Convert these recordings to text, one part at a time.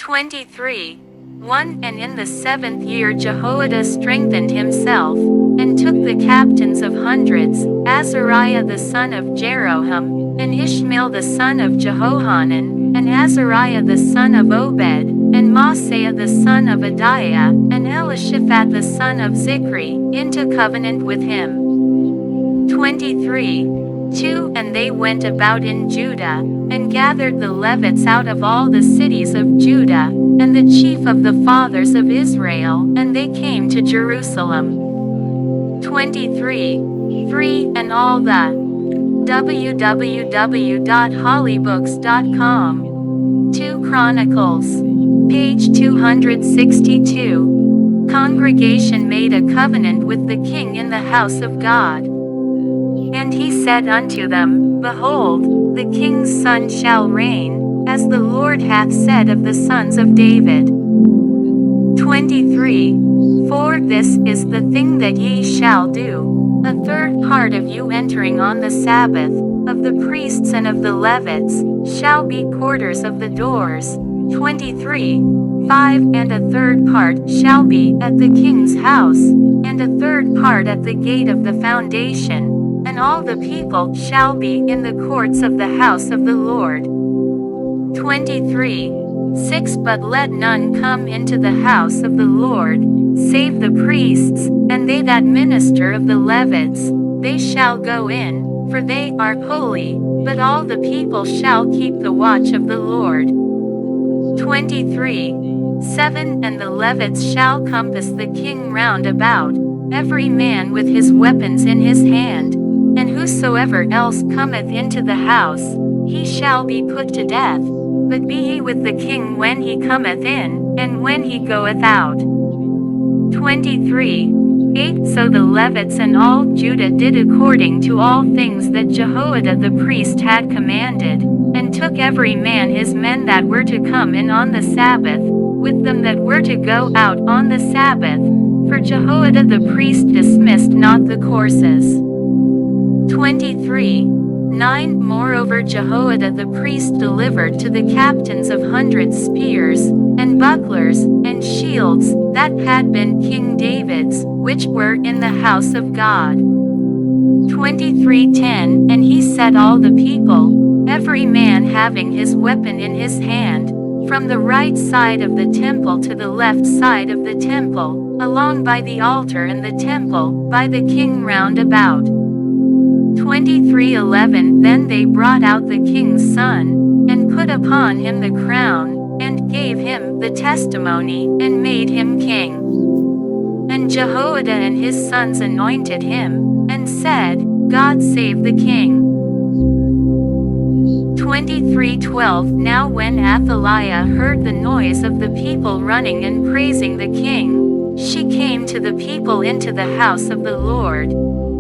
23. 1. And in the 7th year Jehoiada strengthened himself, and took the captains of hundreds, Azariah the son of Jeroham, and Ishmael the son of Jehohanan, and Azariah the son of Obed, and Maaseiah the son of Adiah, and Elishaphat the son of Zichri, into covenant with him. 23. 2. And they went about in Judah, and gathered the Levites out of all the cities of Judah, and the chief of the fathers of Israel, and they came to Jerusalem. 23. 3. And all the www.hollybooks.com. 2Chronicles. Page 262. Congregation made a covenant with the king in the house of God. And he said unto them, Behold, the king's son shall reign, as the Lord hath said of the sons of David. 23. For this is the thing that ye shall do, a third part of you entering on the Sabbath, of the priests and of the Levites, shall be quarters of the doors. 23. 5. And a third part shall be at the king's house, and a third part at the gate of the foundation, and all the people shall be in the courts of the house of the Lord. 23. 6. But let none come into the house of the Lord, save the priests, and they that minister of the Levites, they shall go in, for they are holy, but all the people shall keep the watch of the Lord. 23. 7. And the Levites shall compass the king round about, every man with his weapons in his hand, and whosoever else cometh into the house, he shall be put to death, but be ye with the king when he cometh in, and when he goeth out. 23. 8. So the Levites and all Judah did according to all things that Jehoiada the priest had commanded, and took every man his men that were to come in on the Sabbath, with them that were to go out on the Sabbath, for Jehoiada the priest dismissed not the courses. 23. 9. Moreover Jehoiada the priest delivered to the captains of hundreds spears, and bucklers, and shields, that had been King David's, which were in the house of God. 23:10 And he set all the people, every man having his weapon in his hand, from the right side of the temple to the left side of the temple, along by the altar and the temple, by the king round about. 23:11 Then they brought out the king's son, and put upon him the crown, and gave him the testimony, and made him king. And Jehoiada and his sons anointed him, and said, God save the king. 23:12 Now when Athaliah heard the noise of the people running and praising the king, she came to the people into the house of the Lord.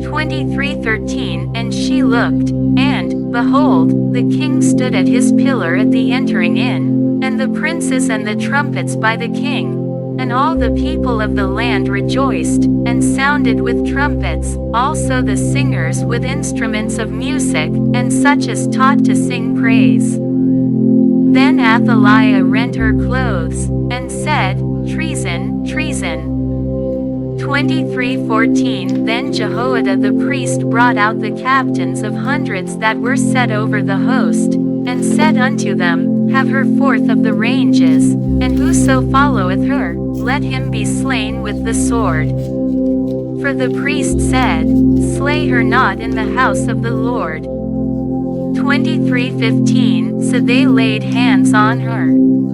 23:13 And she looked, and, behold, the king stood at his pillar at the entering in, and the princes and the trumpets by the king. And all the people of the land rejoiced, and sounded with trumpets, also the singers with instruments of music, and such as taught to sing praise. Then Athaliah rent her clothes, and said, Treason, treason. 23:14 Then Jehoiada the priest brought out the captains of hundreds that were set over the host, and said unto them, Have her forth of the ranges, and whoso followeth her, let him be slain with the sword. For the priest said, Slay her not in the house of the Lord. 23:15 So they laid hands on her.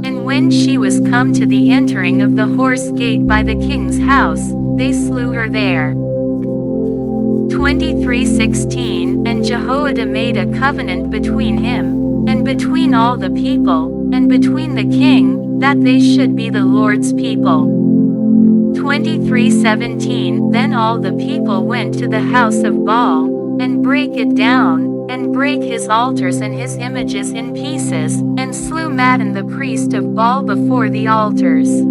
And when she was come to the entering of the horse gate by the king's house, they slew her there. 23:16 And Jehoiada made a covenant between him, and between all the people, and between the king, that they should be the Lord's people. 23:17 Then all the people went to the house of Baal, and brake it down, and brake his altars and his images in pieces, and slew Mattan the priest of Baal before the altars.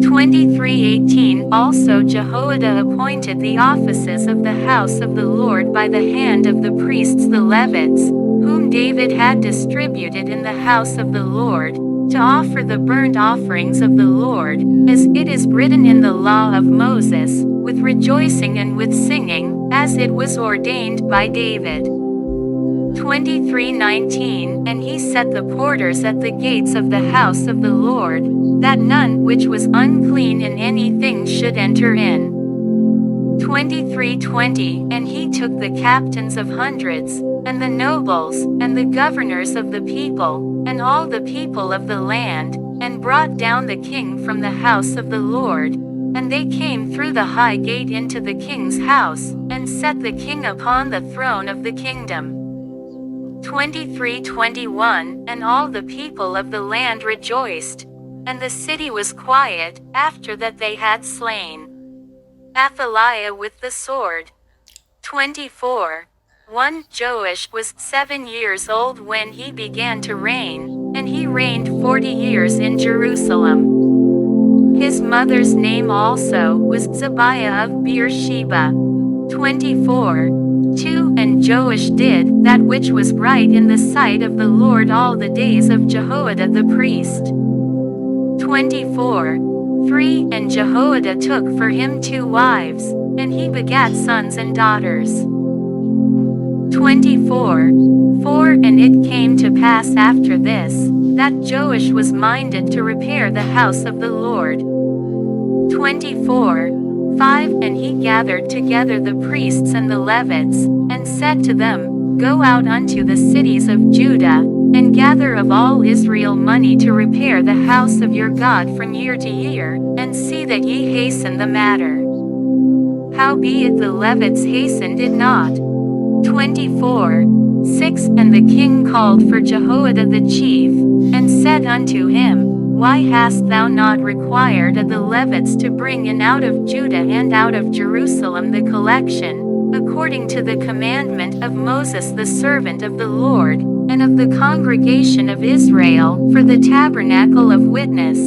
23:18 Also Jehoiada appointed the offices of the house of the Lord by the hand of the priests the Levites, whom David had distributed in the house of the Lord, to offer the burnt offerings of the Lord, as it is written in the law of Moses, with rejoicing and with singing, as it was ordained by David. 23:19 And he set the porters at the gates of the house of the Lord, that none which was unclean in anything should enter in. 23:20 And he took the captains of hundreds, and the nobles, and the governors of the people, and all the people of the land, and brought down the king from the house of the Lord. And they came through the high gate into the king's house, and set the king upon the throne of the kingdom. 23:21 And all the people of the land rejoiced, and the city was quiet, after that they had slain Athaliah with the sword. 24:1 Joash was 7 years old when he began to reign, and he reigned 40 years in Jerusalem. His mother's name also was Zibiah of Beersheba. 24:2 And Joash did that which was right in the sight of the Lord all the days of Jehoiada the priest. 24:3 And Jehoiada took for him 2 wives, and he begat sons and daughters. 24:4 And it came to pass after this, that Joash was minded to repair the house of the Lord. 24:5 And he gathered together the priests and the Levites, and said to them, Go out unto the cities of Judah, and gather of all Israel money to repair the house of your God from year to year, and see that ye hasten the matter. Howbeit the Levites hastened it not. 24:6 And the king called for Jehoiada the chief, and said unto him, Why hast thou not required of the Levites to bring in out of Judah and out of Jerusalem the collection, according to the commandment of Moses the servant of the Lord, and of the congregation of Israel, for the tabernacle of witness?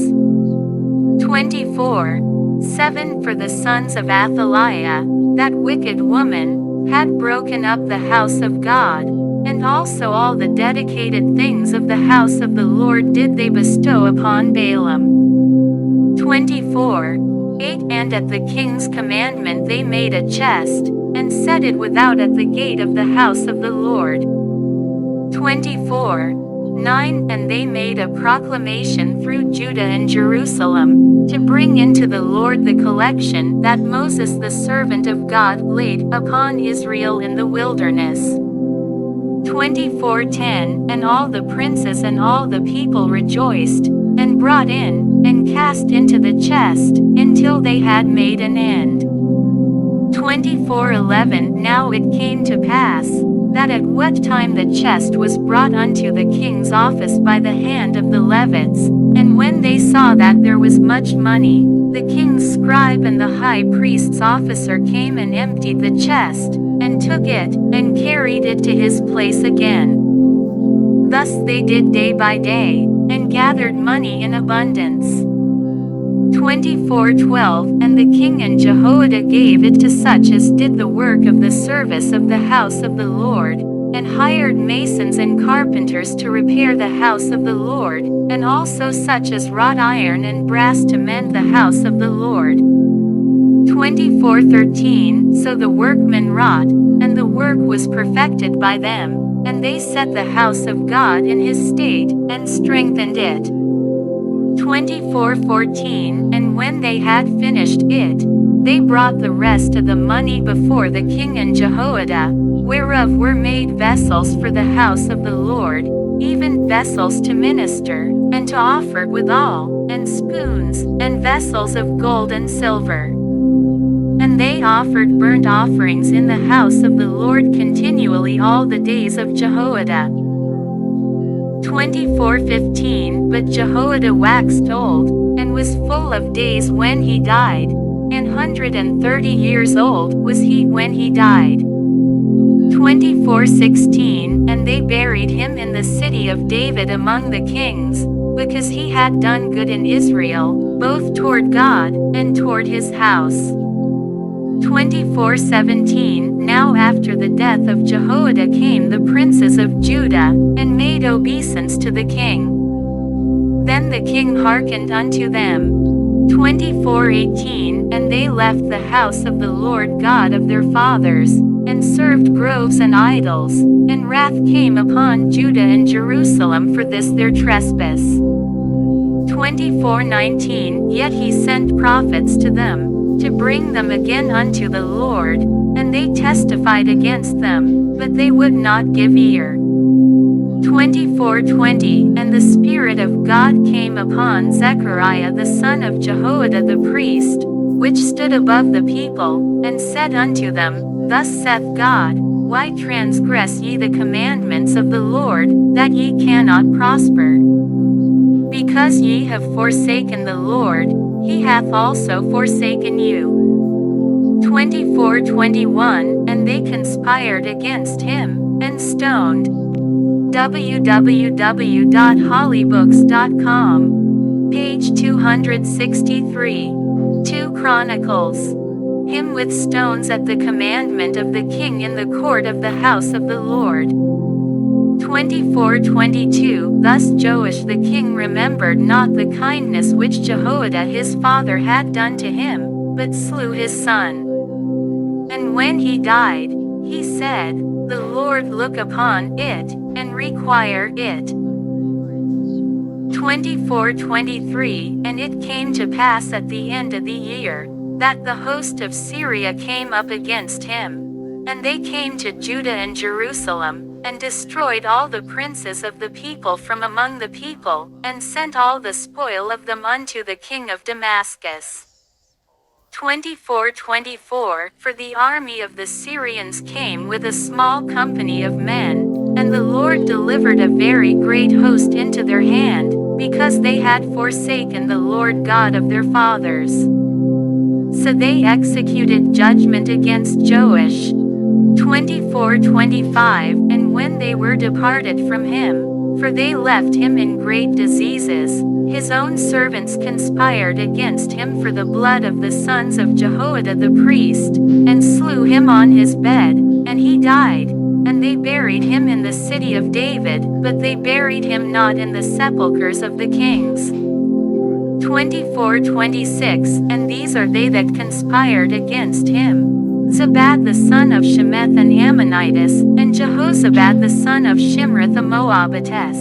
24:7 For the sons of Athaliah, that wicked woman, had broken up the house of God, and also all the dedicated things of the house of the Lord did they bestow upon Balaam. 24:8 And at the king's commandment they made a chest, and set it without at the gate of the house of the Lord. 24:9 And they made a proclamation through Judah and Jerusalem, to bring into the Lord the collection that Moses the servant of God laid upon Israel in the wilderness. 24:10 And all the princes and all the people rejoiced, and brought in, and cast into the chest, until they had made an end. 24:11 Now it came to pass, that at what time the chest was brought unto the king's office by the hand of the Levites, and when they saw that there was much money, the king's scribe and the high priest's officer came and emptied the chest, and took it, and carried it to his place again. Thus they did day by day, and gathered money in abundance. 24:12 And the king and Jehoiada gave it to such as did the work of the service of the house of the Lord, and hired masons and carpenters to repair the house of the Lord, and also such as wrought iron and brass to mend the house of the Lord. 24:13 So the workmen wrought, and the work was perfected by them, and they set the house of God in his state, and strengthened it. 24:14 And when they had finished it, they brought the rest of the money before the king and Jehoiada, whereof were made vessels for the house of the Lord, even vessels to minister, and to offer withal, and spoons, and vessels of gold and silver. And they offered burnt offerings in the house of the Lord continually all the days of Jehoiada. 24:15 But Jehoiada waxed old, and was full of days when he died, 130 years old was he when he died. 24:16 And they buried him in the city of David among the kings, because he had done good in Israel, both toward God, and toward his house. 24:17 Now after the death of Jehoiada came the princes of Judah, and made obeisance to the king. Then the king hearkened unto them. 24:18 And they left the house of the Lord God of their fathers, and served groves and idols, and wrath came upon Judah and Jerusalem for this their trespass. 24:19 Yet he sent prophets to them, to bring them again unto the Lord, and they testified against them, but they would not give ear. 24:20 And the Spirit of God came upon Zechariah the son of Jehoiada the priest, which stood above the people, and said unto them, Thus saith God, Why transgress ye the commandments of the Lord, that ye cannot prosper? Because ye have forsaken the Lord, he hath also forsaken you. 24:21 And they conspired against him, and stoned. www.hollybooks.com. Page 263. 2 Chronicles. Him with stones at the commandment of the king in the court of the house of the Lord. 24:22 Thus Joash the king remembered not the kindness which Jehoiada his father had done to him, but slew his son. And when he died, he said, The Lord look upon it, and require it. 24:23 And it came to pass at the end of the year, that the host of Syria came up against him. And they came to Judah and Jerusalem, and destroyed all the princes of the people from among the people, and sent all the spoil of them unto the king of Damascus. 24:24 For the army of the Syrians came with a small company of men, and the Lord delivered a very great host into their hand, because they had forsaken the Lord God of their fathers. So they executed judgment against Joash. 24:25 And when they were departed from him, for they left him in great diseases, his own servants conspired against him for the blood of the sons of Jehoiada the priest, and slew him on his bed, and he died. And they buried him in the city of David, but they buried him not in the sepulchres of the kings. 24:26 And these are they that conspired against him: Zabad the son of Shemeth an Ammonitess, and Jehozabad the son of Shimrith a Moabitess.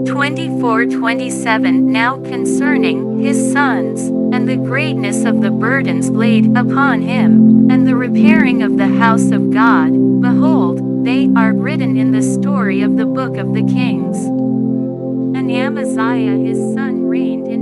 24:27 Now concerning his sons, and the greatness of the burdens laid upon him, and the repairing of the house of God, behold, they are written in the story of the book of the kings. And Amaziah his son reigned in